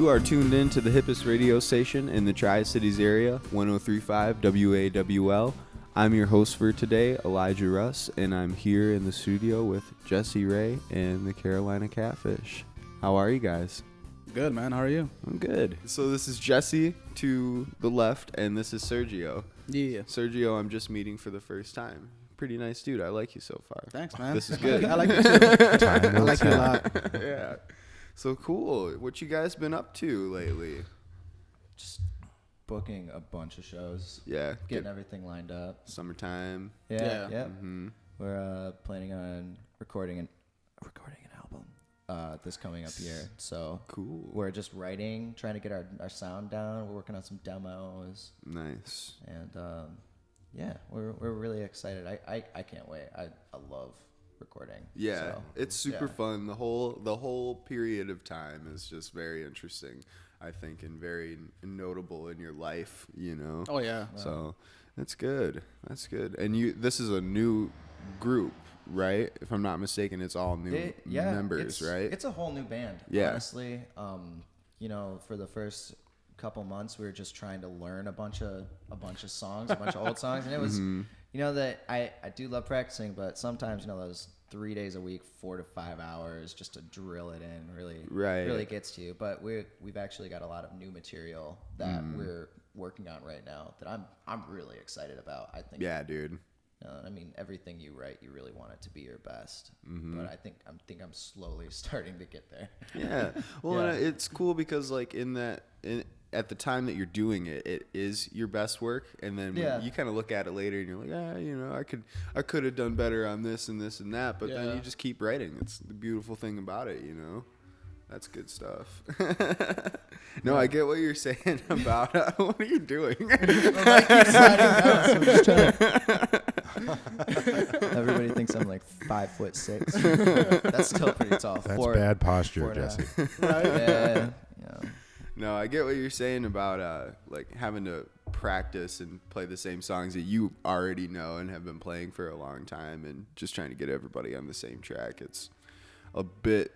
You are tuned in to the hippest radio station in the Tri-Cities area, 103.5 WAWL. I'm your host for today, Elijah Russ, and I'm here in the studio with Jesse Ray and the Carolina Catfish. How are you guys? Good, man. How are you? I'm good. So this is Jesse to the left, and this is Sergio. Yeah. Sergio, I'm just meeting for the first time. Pretty nice dude. I like you so far. Thanks, man. This is good. I like you too. I like you a lot. Yeah. So cool. What you guys been up to lately? Just booking a bunch of shows. Yeah. Getting everything lined up. Summertime. Yeah. Mm-hmm. We're planning on recording an album this coming up year. So Cool. we're just writing, trying to get our sound down. We're working on some demos. Nice. And yeah, we're really excited. I can't wait. I love recording. Yeah, so, it's super fun. The whole period of time is just very interesting, I think, and very notable in your life, you know. Oh yeah. So that's good. That's good. And this is a new group, right? If I'm not mistaken, it's all new members, right? It's a whole new band. Yeah. Honestly, you know, for the first couple months, we were just trying to learn a bunch of songs, a bunch of old songs, and it was, you know, that I do love practicing, but sometimes, you know, those 3 days a week, 4 to 5 hours just to drill it in really gets to you. But we've actually got a lot of new material that we're working on right now that I'm really excited about. I think. Yeah, dude. I mean, everything you write, you really want it to be your best. But I think I'm slowly starting to get there. Yeah. Well, and it's cool because like at the time that you're doing it, it is your best work, and then when you kind of look at it later and you're like, you know, I could have done better on this and this and that, but then you just keep writing. It's the beautiful thing about it, you know. That's good stuff. No, I get what you're saying about what are you doing? Everybody thinks I'm like 5'6". That's still pretty tall. That's bad posture, Jesse. Right? Yeah. No, I get what you're saying about like having to practice and play the same songs that you already know and have been playing for a long time, and just trying to get everybody on the same track. It's a bit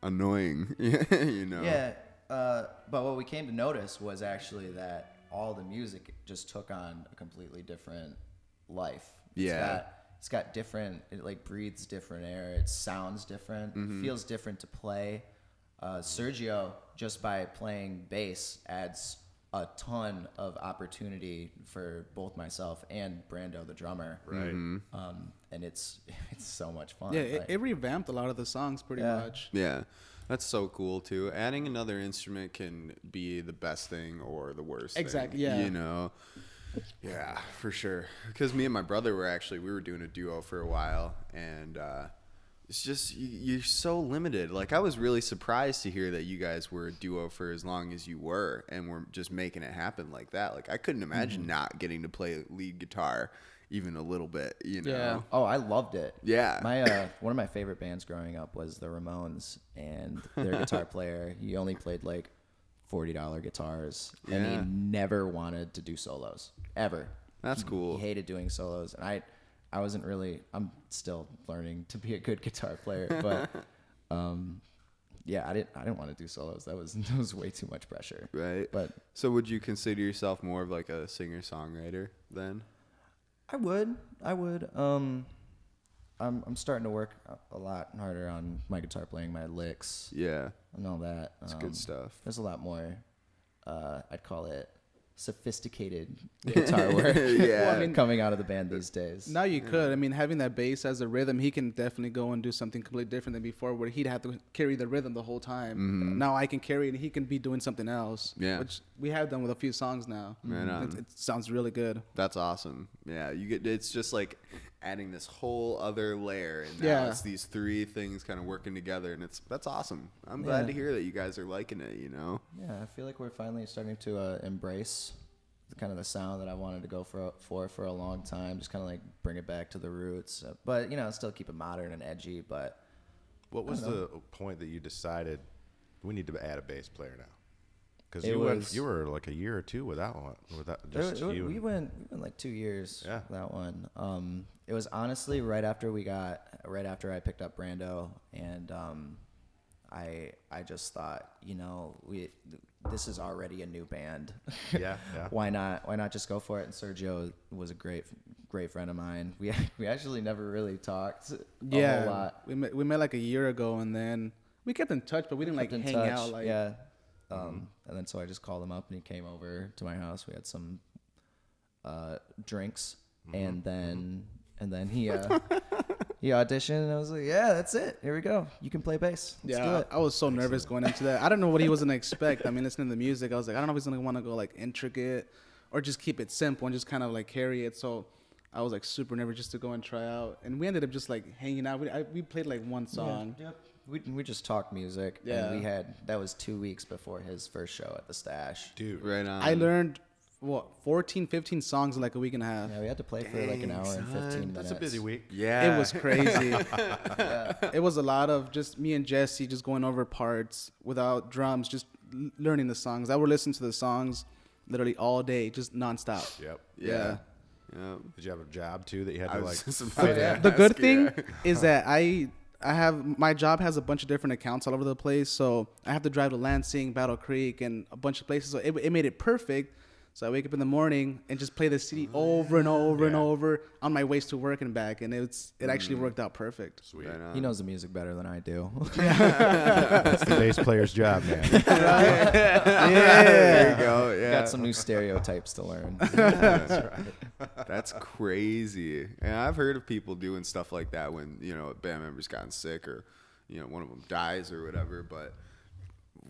annoying, you know. Yeah, but what we came to notice was actually that all the music just took on a completely different life. It's got different. It like breathes different air. It sounds different. It feels different to play. Sergio, just by playing bass, adds a ton of opportunity for both myself and Brando, the drummer. Right. And it's so much fun. Yeah, it revamped a lot of the songs pretty much. Yeah, that's so cool too. Adding another instrument can be the best thing or the worst Exactly, thing, yeah. you know. Yeah, for sure. Because me and my brother we were doing a duo for a while, and it's just you're so limited. Like, I was really surprised to hear that you guys were a duo for as long as you were, and were just making it happen like that. Like, I couldn't imagine not getting to play lead guitar even a little bit, you know? Yeah. Oh, I loved it. Yeah. My one of my favorite bands growing up was the Ramones, and their guitar player, he only played like $40 guitars, and he never wanted to do solos ever. That's cool. He hated doing solos, and I wasn't really. I'm still learning to be a good guitar player, but yeah, I didn't want to do solos. That was way too much pressure. Right. But so would you consider yourself more of like a singer-songwriter then? I would. I'm starting to work a lot harder on my guitar playing, my licks, Yeah. and all that. It's good stuff. There's a lot more. I'd call it sophisticated guitar work. Yeah. I mean, coming out of the band these days. Now you could. I mean, having that bass as a rhythm, he can definitely go and do something completely different than before, where he'd have to carry the rhythm the whole time. Now I can carry it, and he can be doing something else. Yeah. Which we have done with a few songs now. Right on. It sounds really good. That's awesome. Yeah, it's just like adding this whole other layer, and now it's these three things kind of working together, and that's awesome. I'm glad to hear that you guys are liking it, you know. Yeah, I feel like we're finally starting to embrace kind of the sound that I wanted to go for a long time. Just kind of like bring it back to the roots, but you know, still keep it modern and edgy. But What was the point that you decided we need to add a bass player now? Because you were like a year or two without one. We went like 2 years without one. It was honestly right after I picked up Brando, and I just thought, you know, this is already a new band. Yeah. Why not just go for it? And Sergio was a great friend of mine. We actually never really talked a whole lot. We met like a year ago, and then we kept in touch, but we didn't like hang out. Like, yeah. And then so I just called him up, and he came over to my house. We had some drinks, and then he auditioned, and I was like, yeah, that's it. Here we go. You can play bass. Let's do it. I was so nervous going into that. I don't know what he was gonna expect. I mean, listening to the music, I was like, I don't know if he's gonna want to go like intricate or just keep it simple and just kind of like carry it. So I was like super nervous just to go and try out, and we ended up just like hanging out. We played like one song. Yeah. Yep. We just talked music. Yeah. And that was 2 weeks before his first show at the Stash. Dude. Right on. I learned 14, 15 songs in like a week and a half. Yeah, we had to play for like an hour and 15 minutes. That's a busy week. Yeah. It was crazy. It was a lot of just me and Jesse just going over parts without drums, just learning the songs. I would listen to the songs literally all day, just nonstop. Yep. Yeah. Did you have a job too that you had to like? The good thing is that I have, my job has a bunch of different accounts all over the place, so I have to drive to Lansing, Battle Creek, and a bunch of places. So it made it perfect. So I wake up in the morning and just play the CD over and over and over on my ways to work and back, and it actually worked out perfect. Sweet. He knows the music better than I do. That's the bass player's job, man. Yeah. There you go. Yeah. Got some new stereotypes to learn. That's right. That's crazy. And I've heard of people doing stuff like that when, a band member's gotten sick or, one of them dies or whatever, but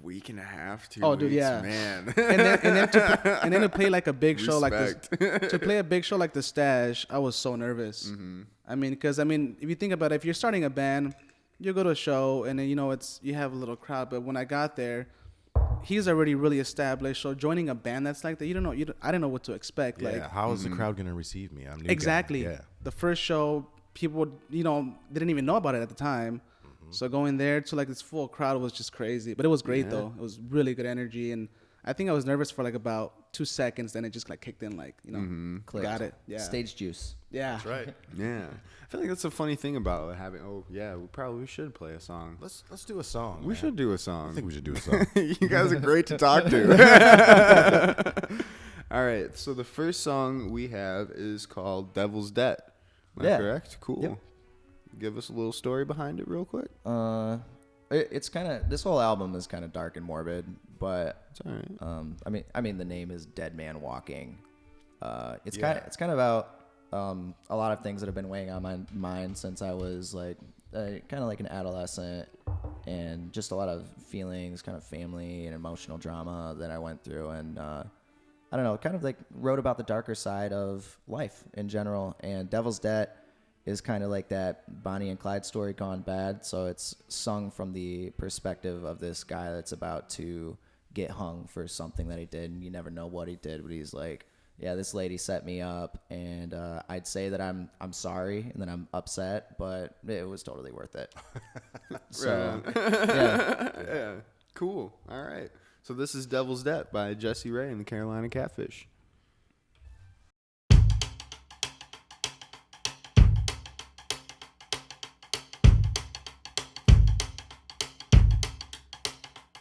week and a half, 2 Oh, weeks, dude, yeah. man. and then to play like a big show like this, Respect. to play a big show like the Stash, I was so nervous. Mm-hmm. I mean, because if you think about it, if you're starting a band, you go to a show and then you have a little crowd. But when I got there, he's already really established. So joining a band that's like that, I didn't know what to expect. Yeah. Like, How is the crowd gonna receive me? I'm new. exactly. Guy. Yeah. The first show, people didn't even know about it at the time. So going there to like this full crowd was just crazy, but it was great though. It was really good energy, and I think I was nervous for like about 2 seconds, then it just like kicked in, like Clicked. got it. Yeah, Stage juice. yeah, That's right. Yeah. I feel like that's a funny thing about having, we probably should play a song. Let's do a song. We man. should do a song. I think we should do a song. You guys are great to talk to. All right. So the first song we have is called Devil's Debt. Am I correct? Cool. Yep. Give us a little story behind it real quick. It's kind of, this whole album is kind of dark and morbid, but It's all right. I mean the name is Dead Man Walking. It's kind of about a lot of things that have been weighing on my mind since I was like kind of like an adolescent, and just a lot of feelings, kind of family and emotional drama that I went through, and I don't know, kind of like wrote about the darker side of life in general. And Devil's Debt is kind of like that Bonnie and Clyde story gone bad. So it's sung from the perspective of this guy that's about to get hung for something that he did, and you never know what he did, but he's like, yeah, this lady set me up, and I'd say that I'm sorry and that I'm upset, but it was totally worth it. So Yeah. Cool. All right. So this is Devil's Debt by Jesse Ray and the Carolina Catfish.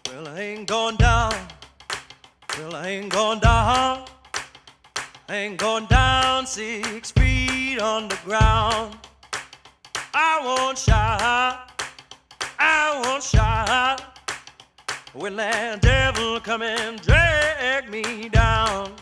Well, I ain't going down. Well, I ain't going down. I ain't going down 6 feet underground. I won't shout. I won't shout. When that devil come and drag me down.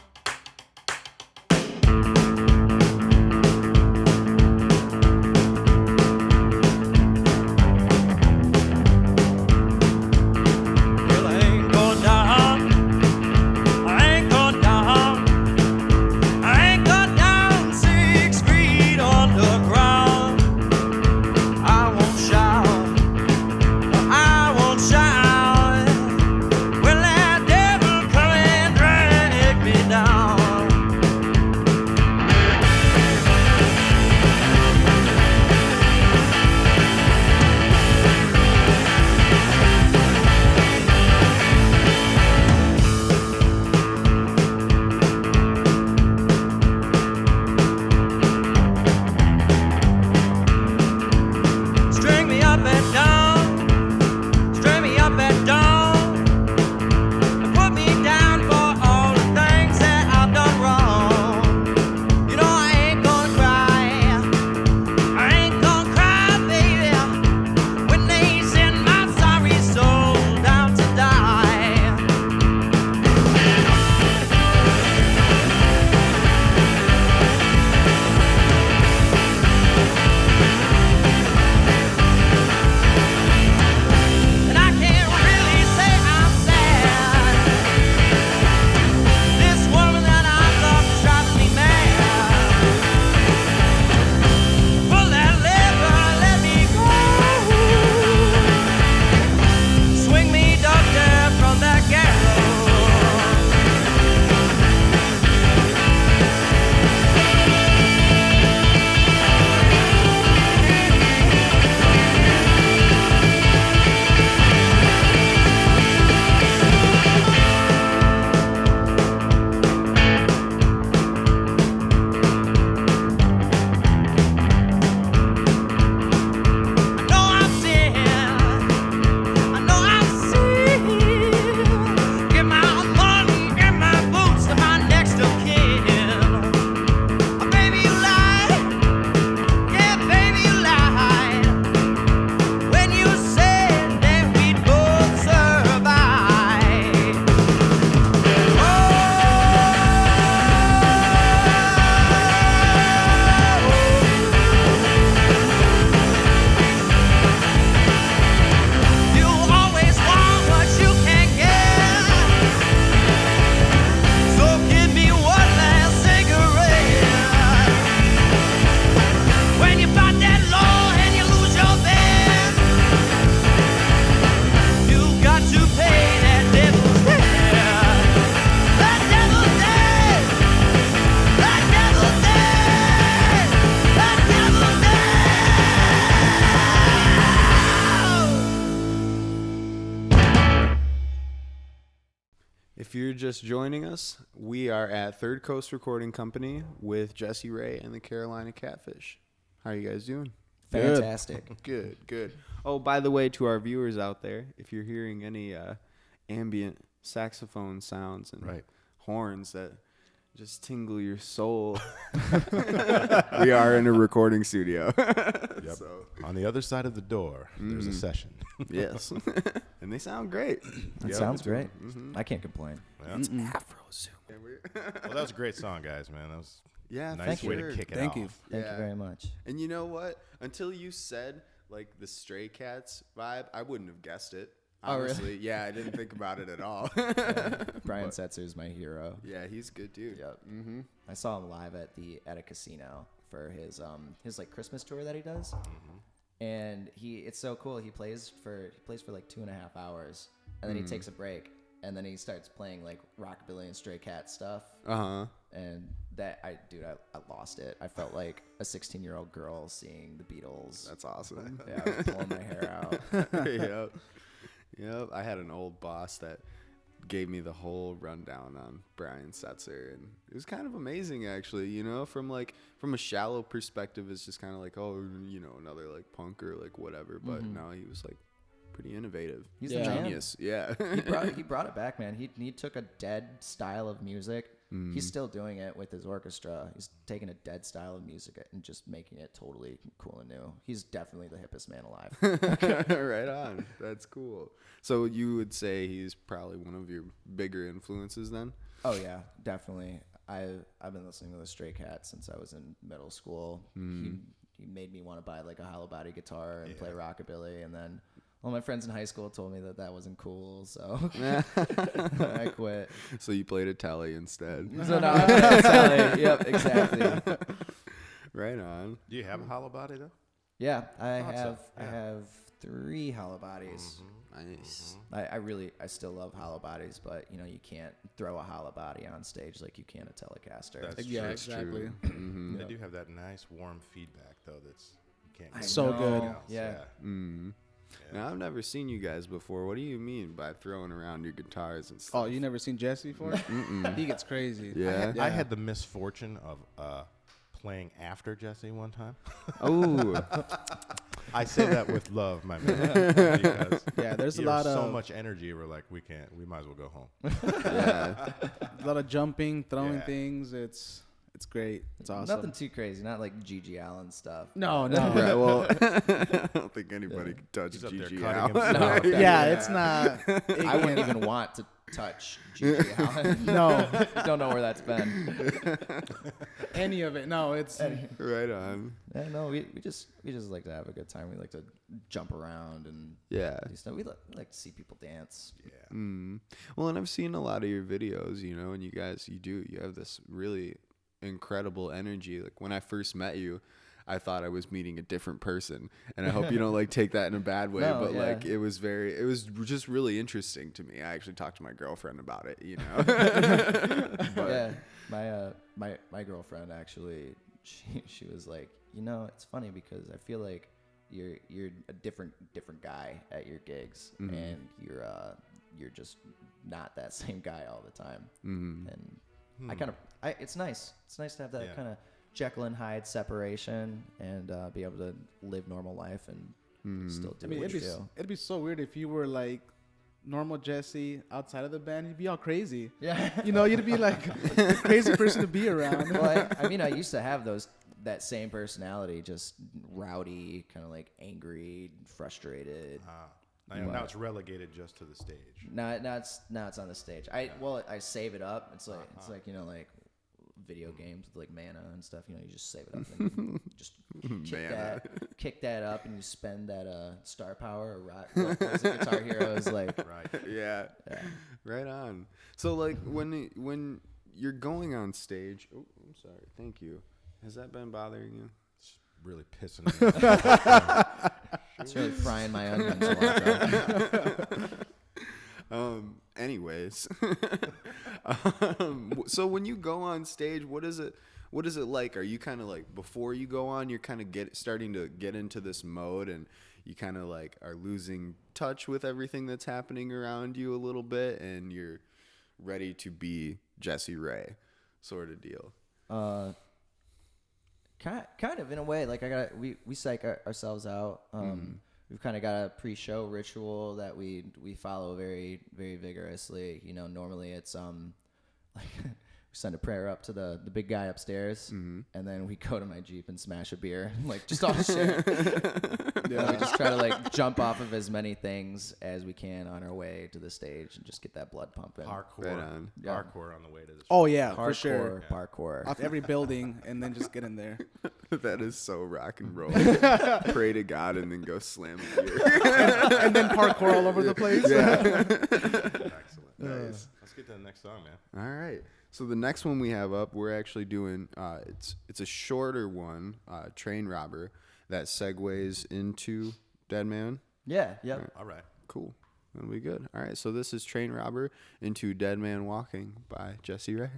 Me you're just joining us, we are at Third Coast Recording Company with Jesse Ray and the Carolina Catfish. How are you guys doing? Fantastic. Good. Oh, by the way, to our viewers out there, if you're hearing any ambient saxophone sounds and horns that just tingle your soul, we are in a recording studio. Yep. So. On the other side of the door, there's a session. Yes. And they sound great. That sounds great. I can't complain. Yeah. It's Afro Zoom. Well, that was a great song, guys, man. That was a nice way to kick it Thank off. you. Thank you very much. And you know what? Until you said, like, the Stray Cats vibe, I wouldn't have guessed it. Honestly. Oh, really? Yeah, I didn't think about it at all. Brian Setzer is my hero. Yeah, he's a good dude. Yep. Mm-hmm. I saw him live at a casino for his like Christmas tour that he does. Mm-hmm. And it's so cool. He plays for like 2.5 hours, and then he takes a break, and then he starts playing like rockabilly and Stray Cat stuff. And that I lost it. I felt like a 16-year-old girl seeing the Beatles. That's awesome. Yeah, I was pulling my hair out. Yep. I had an old boss that gave me the whole rundown on Brian Setzer, and it was kind of amazing, actually. You know, from a shallow perspective, it's just kind of like, oh, you know, another like punk or like whatever. But no, he was like pretty innovative. He's a a genius. Yeah. He brought it back, man. He took a dead style of music. He's still doing it with his orchestra. He's taking a dead style of music and just making it totally cool and new. He's definitely the hippest man alive. Right on. That's cool. So you would say he's probably one of your bigger influences then? Oh yeah, definitely. I've been listening to the Stray Cats since I was in middle school. He made me want to buy like a hollow body guitar and play rockabilly, and then all my friends in high school told me that wasn't cool, so I quit. So you played a telly instead. So now I play a telly. Yep, exactly. Right on. Do you have a hollow body though? Yeah, I have 3 hollow bodies. Nice. I still love hollow bodies, but you know you can't throw a hollow body on stage like you can a Telecaster. That's Yeah, true. exactly. They do have that nice warm feedback though. That's you can't. Get So good. Yeah. Now, I've never seen you guys before. What do you mean by throwing around your guitars and stuff? Oh, you never seen Jesse before? He gets crazy. Yeah. I had the misfortune of playing after Jesse one time. Oh. I say that with love, my man. Because there's a you have lot so of much energy. We're like, we might as well go home. Yeah. a lot of jumping, throwing Yeah. things. It's great. It's awesome. Nothing too crazy, not like Gigi Allen stuff. No. Right, well, I don't think anybody can touch He's up there Gigi cutting Allen. himself. Yeah, it's not. I wouldn't even want to touch Gigi Allen. No, Don't know where that's been. any of it. No, it's Right on. Yeah, no, we just like to have a good time. We like to jump around and Yeah. do stuff. We like to see people dance. Yeah. Well, and I've seen a lot of your videos, you know, and you have this really incredible energy. Like when I first met you, I thought I was meeting a different person, and I hope you don't like take that in a bad way. No, but yeah. like it was just really interesting to me. I actually talked to my girlfriend about it, you know. Yeah, my girlfriend actually, she was like, you know, it's funny because I feel like you're a different guy at your gigs, and you're just not that same guy all the time. And it's nice. It's nice to have that kind of Jekyll and Hyde separation and be able to live normal life and still do what you do. it'd be so weird if you were like normal Jesse outside of the band. You'd be all crazy. Yeah. You know, you'd be like a crazy person to be around. Well, I mean, I used to have that same personality, just rowdy, kind of like angry, frustrated. Now it's relegated just to the stage. Now it's on the stage. I save it up. It's like you know, like video games with like mana and stuff. You know, you just save it up and you just kick that up, and you spend that star power or rock. What was it, Guitar Hero is like. Right. Yeah. Right on. So like when you're going on stage, oh, I'm sorry. Thank you. Has that been bothering you? It's really pissing me off. It's really frying my onions a lot, though. Anyways, so when you go on stage, what is it like? Are you kind of like, before you go on, you're kind of starting to get into this mode, and you kind of like are losing touch with everything that's happening around you a little bit, and you're ready to be Jesse Ray sort of deal? Kind of in a way. Like we psych ourselves out. We've kind of got a pre-show ritual that we follow very, very vigorously. You know, normally it's like we send a prayer up to the big guy upstairs, and then we go to my Jeep and smash a beer, like just all shit. Yeah. We just try to like jump off of as many things as we can on our way to the stage and just get that blood pumping. Parkour, parkour on the way to the show. Oh yeah, Parkour, for sure. Parkour Off every building and then just get in there. That is so rock and roll. Pray to God and then go slam a beer. and then parkour all over the place. Yeah. Excellent. Nice. Let's get to the next song, man. All right. So the next one we have up, we're actually doing. It's a shorter one, Train Robber, that segues into Dead Man. Yeah. Yep. All right. Cool. That'll be good. All right. So this is Train Robber into Dead Man Walking by Jesse Ray.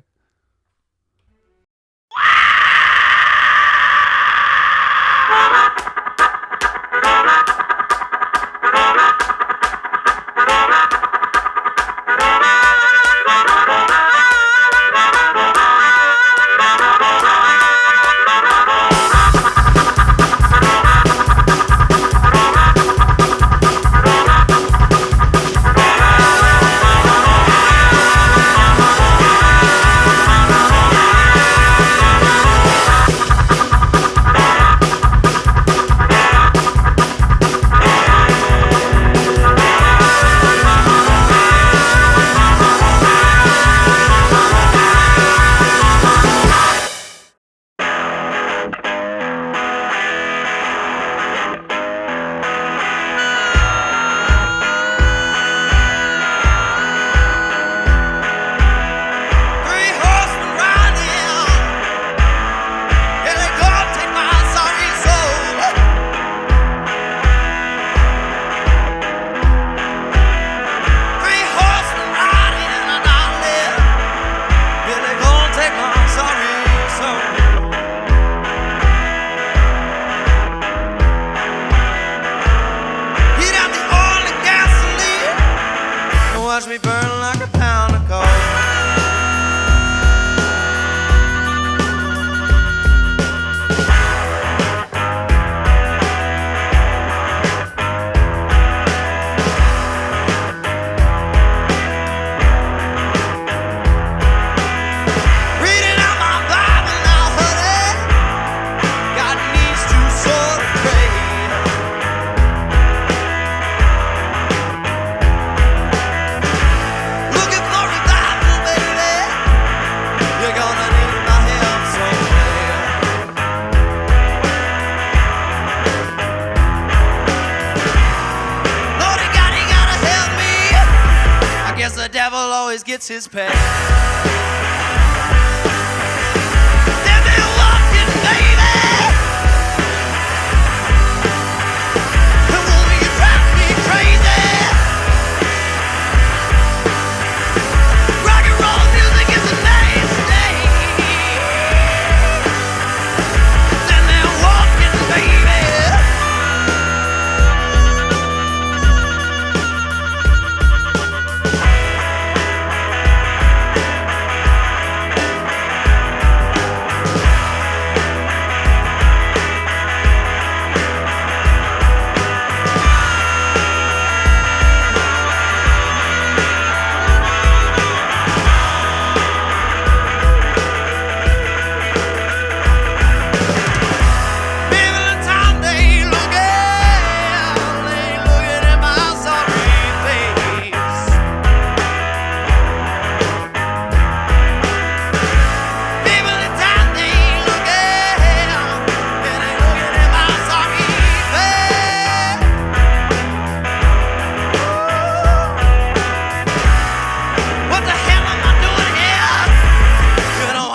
Gets his pay.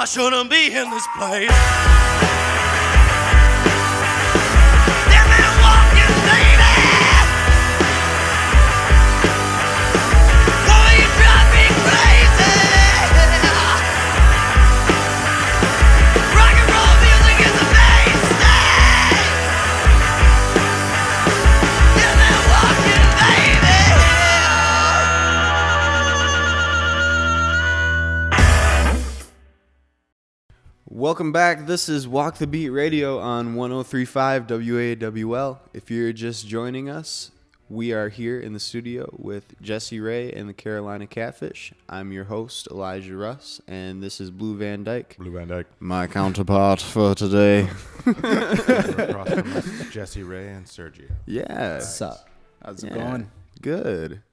Shouldn't be in this place. Dead man walking, baby. Boy, you drive me crazy. Rock and roll music is the mainstay. Dead man walking, baby. Welcome back. This is Walk the Beat Radio on 103.5 WAWL. If you're just joining us, we are here in the studio with Jesse Ray and the Carolina Catfish. I'm your host, Elijah Russ, and this is Blue Van Dyke. Blue Van Dyke. My counterpart for today. Across from us, Jesse Ray and Sergio. Yeah. What's up? How's it going? Good.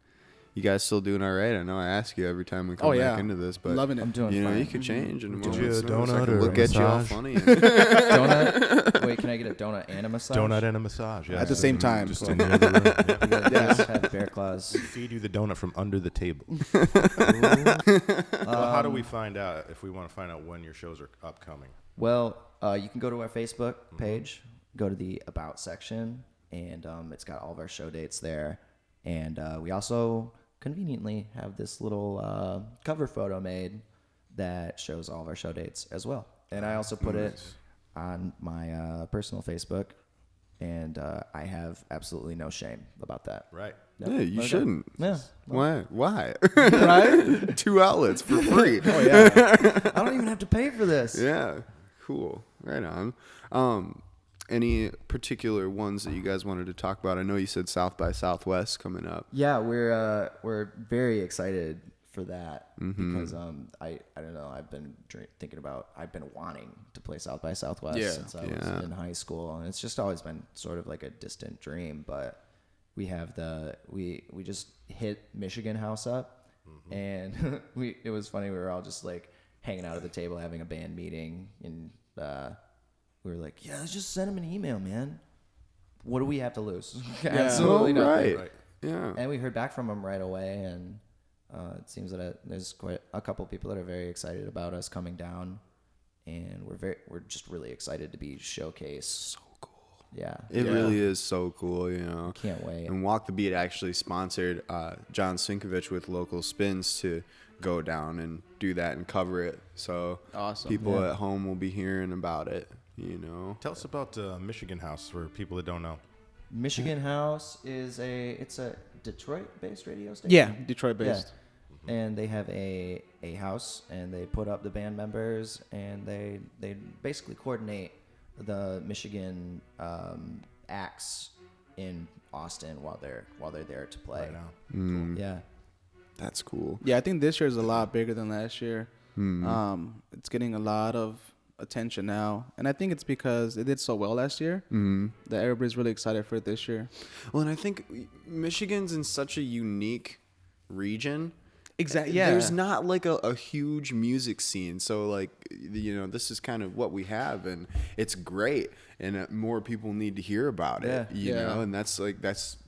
You guys still doing all right? I know I ask you every time we come back into this, but loving it. I'm doing you know, fine. you could change in a Did moment. you a donut I can or look a at you all massage? funny. Donut? Wait, can I get a donut and a massage? Donut and a massage. Yeah. At the same time. Just in the other room. Yeah. We gotta have bear claws. Feed you the donut from under the table. Well, how do we find out if we want to find out when your shows are upcoming? Well, you can go to our Facebook page, go to the About section, and it's got all of our show dates there. And we also conveniently have this little cover photo made that shows all of our show dates as well. And I also put it on my personal Facebook, and I have absolutely no shame about that. Right. Yep. Yeah, you Okay. shouldn't. Yeah. Why? Right? 2 outlets for free. Oh, yeah. I don't even have to pay for this. Yeah, cool. Right on. Any particular ones that you guys wanted to talk about? I know you said South by Southwest coming up. Yeah, we're very excited for that because I don't know, I've been I've been wanting to play South by Southwest since I was in high school, and it's just always been sort of like a distant dream. But we have we just hit Michigan House up, and it was funny. We were all just like hanging out at the table having a band meeting, and we were like, yeah, let's just send him an email, man. What do we have to lose? Absolutely nothing. Right. Yeah. And we heard back from him right away, and it seems that there's quite a couple people that are very excited about us coming down, and we're just really excited to be showcased. So cool. Yeah. It really is so cool, you know. Can't wait. And Walk the Beat actually sponsored John Sinkovich with Local Spins to go down and do that and cover it. So Awesome. people at home will be hearing about it, you know. Tell us about Michigan House for people that don't know. Michigan House is a Detroit-based radio station. Yeah, Detroit-based. Yeah. And they have a house, and they put up the band members, and they basically coordinate the Michigan acts in Austin while they're there to play. Right now. Yeah. That's cool. Yeah, I think this year is a lot bigger than last year. It's getting a lot of attention now, and I think it's because it did so well last year that everybody's really excited for it this year. Well, and I think Michigan's in such a unique region. Exactly. Yeah. There's not like a huge music scene, so like, you know, this is kind of what we have, and it's great, and more people need to hear about it. You know, and that's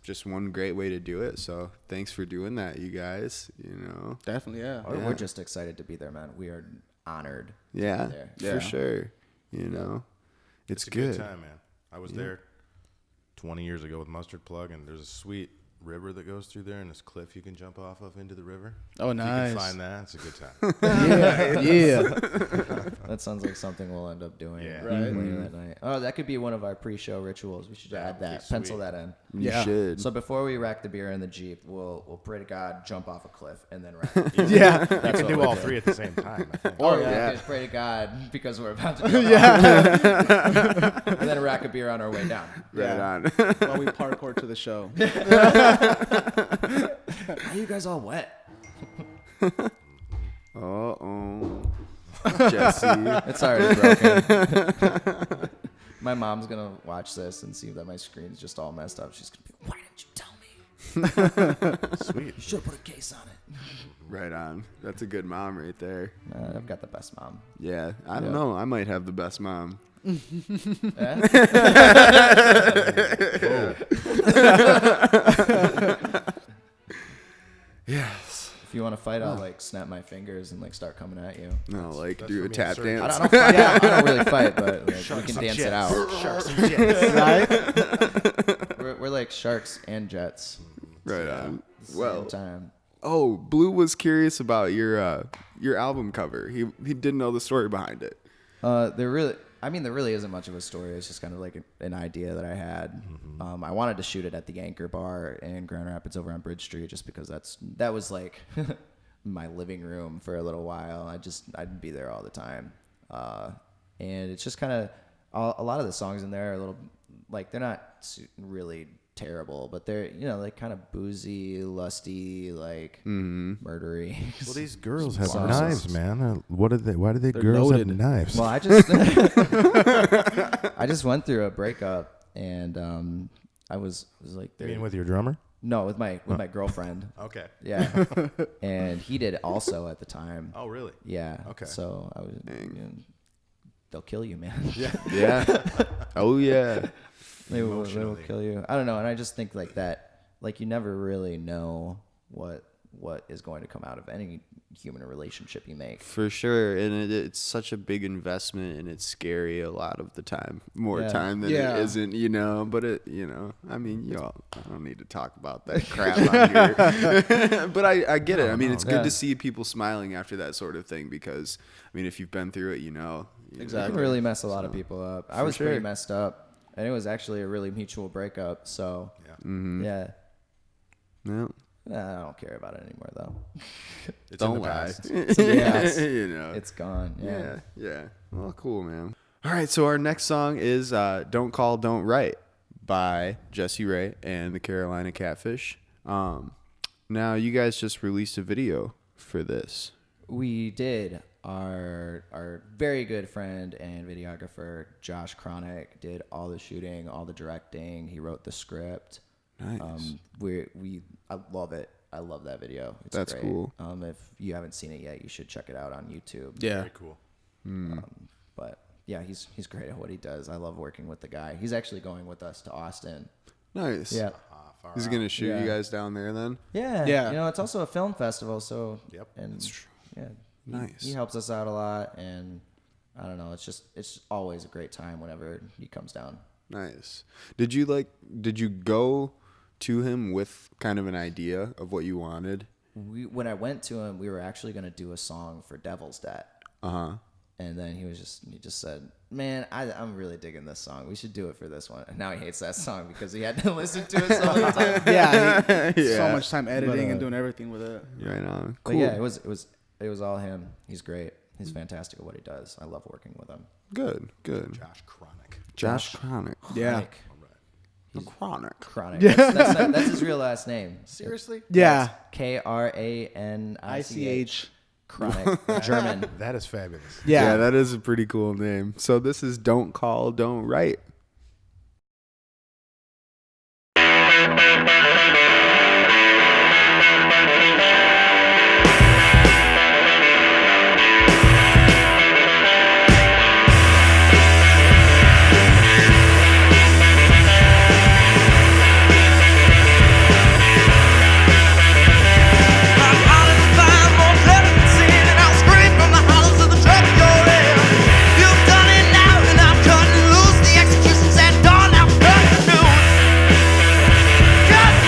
just one great way to do it. So thanks for doing that, you guys. You know, Definitely. Yeah. We're just excited to be there, man. We are honored. yeah, to be there. Yeah. for sure. You know, it's a good. time, man. I was there 20 years ago with Mustard Plug, and there's a sweet river that goes through there, and this cliff you can jump off of into the river. Oh, If nice. you can find that, it's a good time. Yeah. That sounds like something we'll end up doing Yeah. later that night. Oh, that could be one of our pre-show rituals. We should add would be that. Pencil sweet. that in. You Yeah. should. So before we rack the beer in the Jeep, we'll pray to God, jump off a cliff, and then rack the beer. Yeah. You That's can what do we'll all three at the same time, I think. Or yeah. we could pray to God because we're about to jump off. And then rack a beer on our way down. Right on. While we parkour to the show. Why are you guys all wet? Uh-oh. Jesse. It's already broken. My mom's going to watch this and see that my screen's just all messed up. She's going to be, why didn't you tell me? Sweet. You should have put a case on it. Right on. That's a good mom right there. I've got the best mom. Yeah. I don't know. I might have the best mom. Yes. If you want to fight, I'll like snap my fingers and like start coming at you. No, like that's do for a me tap and Sergio. dance. I don't fight. I don't really fight, but like, we can dance it out. Sharks and jets. Right? We're like sharks and jets. Right on. At the Well, same time. oh, Blue was curious about your album cover. He didn't know the story behind it. There really isn't much of a story. It's just kind of like an idea that I had. I wanted to shoot it at the Anchor Bar in Grand Rapids over on Bridge Street, just because that was like my living room for a little while. I'd be there all the time. and it's just kind of a lot of the songs in there are a little like they're not really terrible, but they're like kind of boozy, lusty, like murdery. Well, these girls have knives, man. Why do they They're girls loaded. have knives? Well, I just went through a breakup, and I was like, You mean with your drummer? no, with my girlfriend. Okay. Yeah, and he did also at the time. Oh, really? Yeah. Okay. So I was. They'll kill you, man. Yeah. Yeah. Oh yeah. They will kill you. I don't know, and I just think like that. Like you never really know what is going to come out of any human relationship you make. For sure, and it's such a big investment, and it's scary a lot of the time, more time than it isn't, But it, I mean, I don't need to talk about that crap on here, but I get it. I mean, it's good to see people smiling after that sort of thing because, I mean, if you've been through it, Exactly. It can really mess a lot of people up. I was pretty messed up, and it was actually a really mutual breakup. So yeah. I don't care about it anymore, though. It's don't in the lie. past. It's gone. Yeah. Well, cool, man. All right, so our next song is "Don't Call, Don't Write" by Jesse Ray and the Carolina Catfish. Now, you guys just released a video for this. We did. Our very good friend and videographer Josh Cronick did all the shooting, all the directing. He wrote the script. Nice. I love it. I love that video. It's That's great. cool. If you haven't seen it yet, you should check it out on YouTube. Yeah. Very cool. But yeah, he's great at what he does. I love working with the guy. He's actually going with us to Austin. Nice. Yeah. He's going to shoot you guys down there then? Yeah. Yeah. It's also a film festival, so Yep. And That's true. Yeah. Nice. He helps us out a lot, and I don't know. It's always a great time whenever he comes down. Nice. Did you go to him with kind of an idea of what you wanted? When I went to him, we were actually going to do a song for Devil's Debt. Uh-huh. And then he just said, "Man, I'm really digging this song. We should do it for this one." And now he hates that song because he had to listen to it so many times. So much time editing and doing everything with it. Right on. But Cool. yeah, it was all him. He's great. He's fantastic at what he does. I love working with him. Good. Josh Cronick. Yeah. Cronick. Cronick. That's his real last name. Seriously? Yeah. Kranich. Chronic. German. That is fabulous. Yeah. That is a pretty cool name. So this is Don't Call, Don't Write. You've done it now, and I'm cutting loose the executions at dawn. I've cut the news. Just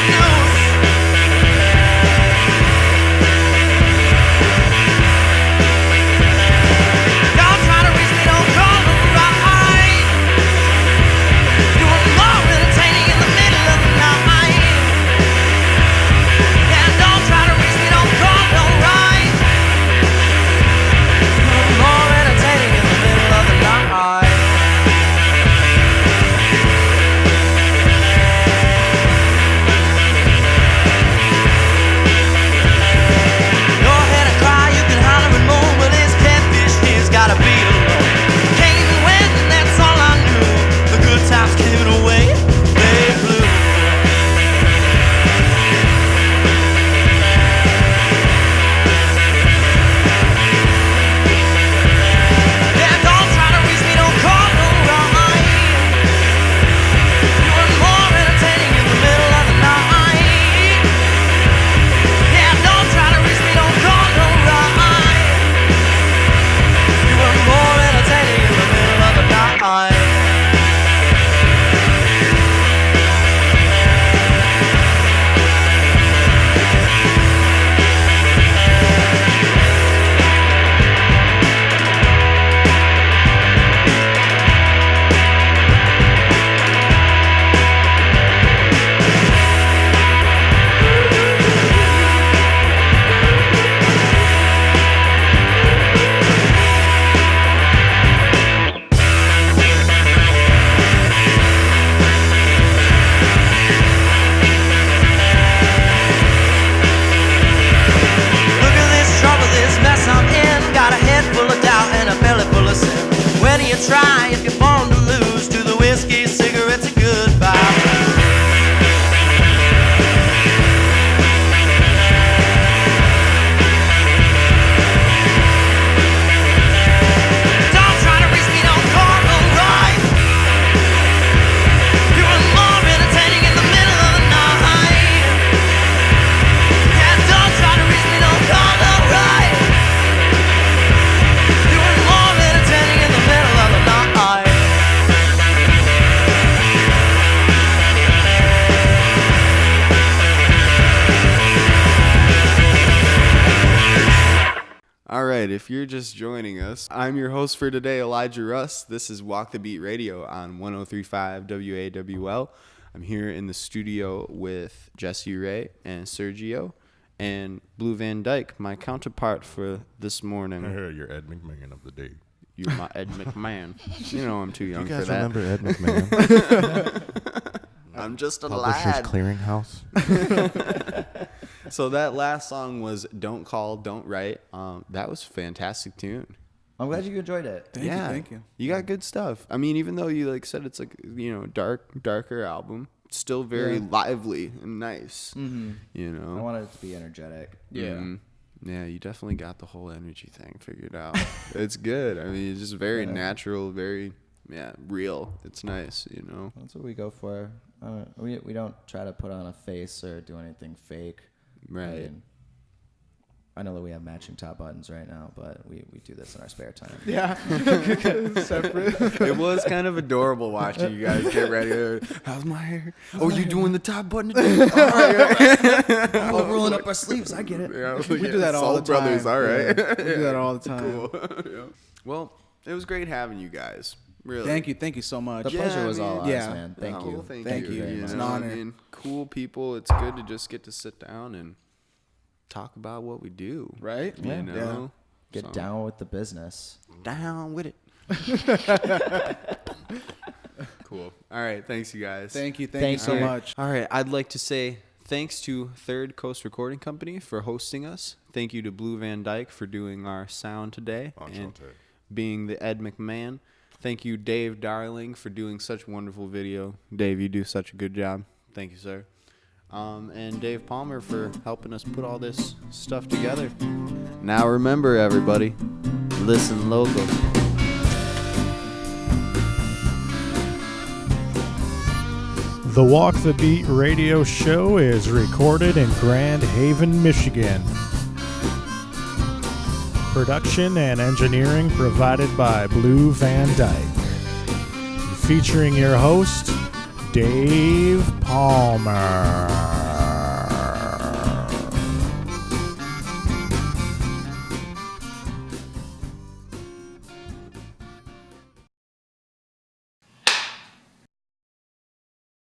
right, if you're just joining us, I'm your host for today, Elijah Russ. This is Walk the Beat Radio on 103.5 WAWL. I'm here in the studio with Jesse Ray and Sergio and Blue Van Dyke, my counterpart for this morning. You're Ed McMahon of the day. You're my Ed McMahon. You know I'm too young for that. You guys remember Ed McMahon? I'm just a Publishers lad. Clearinghouse. So that last song was Don't Call, Don't Write. That was a fantastic tune. I'm glad you enjoyed it. Thank you. You got good stuff. I mean, even though you like said it's like, darker album, it's still very lively and nice. Mm-hmm. You know, I wanted it to be energetic. Yeah. Mm-hmm. Yeah, you definitely got the whole energy thing figured out. It's good. I mean, it's just very natural, very real. It's nice, you know. That's what we go for. We don't try to put on a face or do anything fake. Right. I know that we have matching top buttons right now, but we do this in our spare time. Yeah. Separate. It was kind of adorable watching you guys get ready. How's my hair? Oh, you doing the top button today? All right. Oh, rolling up our sleeves. I get it. Yeah, we do that all the time. Brothers, all right. Yeah, we do that all the time. Cool. Yeah. Well, it was great having you guys. Really. Thank you so much. The pleasure was all ours, yeah. man. Thank you. Thank you. very much. It's an honor. I mean, cool people. It's good to just get to sit down and talk about what we do. Right? You know? Get down with the business. Down with it. Cool. All right. Thanks, you guys. Thank you so much. All right. I'd like to say thanks to Third Coast Recording Company for hosting us. Thank you to Blue Van Dyke for doing our sound today and being the Ed McMahon. Thank you, Dave Darling, for doing such wonderful video. Dave, you do such a good job. Thank you, sir. And Dave Palmer for helping us put all this stuff together. Now remember, everybody, listen local. The Walk the Beat radio show is recorded in Grand Haven, Michigan. Production and engineering provided by Blue Van Dyke. Featuring your host, Dave Palmer.